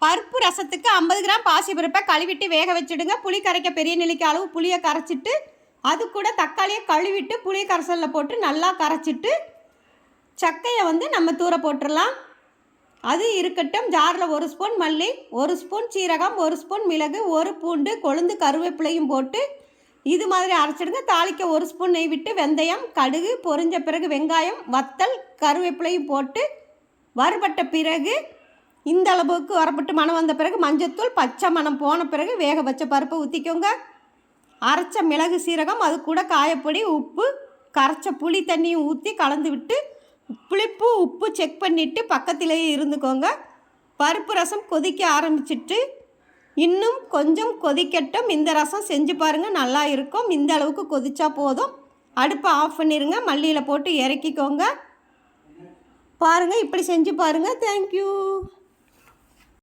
பருப்பு ரசத்துக்கு 50 கிராம் பாசிப்பருப்பை கழுவிட்டு வேக வச்சுடுங்க. புளி கரைக்க பெரிய நெல்லிக்காய் அளவு புளியை கரைச்சிட்டு அது கூட தக்காளியை கழுவிட்டு புளி கரைசலில் போட்டு நல்லா கரைச்சிட்டு சக்கையை நம்ம தூர போட்டுடலாம். அது இருக்கட்டும். ஜாரில் 1 ஸ்பூன் மல்லி, 1 ஸ்பூன் சீரகம், 1 ஸ்பூன் மிளகு, 1 பூண்டு, கொழுந்து கருவேப்பிலையும் போட்டு இது மாதிரி அரைச்சிடுங்க. தாளிக்க 1 ஸ்பூன் நெய் விட்டு வெந்தயம், கடுகு பொரிஞ்ச பிறகு வெங்காயம், வத்தல், கருவேப்பிலையும் போட்டு வறுபட்ட பிறகு இந்த அளவுக்கு வரப்பட்டு மணம் வந்த பிறகு மஞ்சத்தூள், பச்சை மணம் போன பிறகு வேக வச்ச பருப்பை ஊற்றிக்கோங்க. அரைச்ச மிளகு சீரகம், அது கூட காயப்பொடி, உப்பு, கரைச்ச புளி தண்ணியும் ஊற்றி கலந்து விட்டு புளிப்பு உப்பு செக் பண்ணிவிட்டு பக்கத்திலேயே இருந்துக்கோங்க. பருப்பு ரசம் கொதிக்க ஆரம்பிச்சிட்டு இன்னும் கொஞ்சம் கொதிக்கட்டும். இந்த ரசம் செஞ்சு பாருங்கள், நல்லா இருக்கும். இந்த அளவுக்கு கொதிச்சா போதும். அடுப்பை ஆஃப் பண்ணிடுங்க. மல்லியில் போட்டு இறக்கிக்கோங்க. பாருங்கள், இப்படி செஞ்சு பாருங்கள். தேங்க்யூ.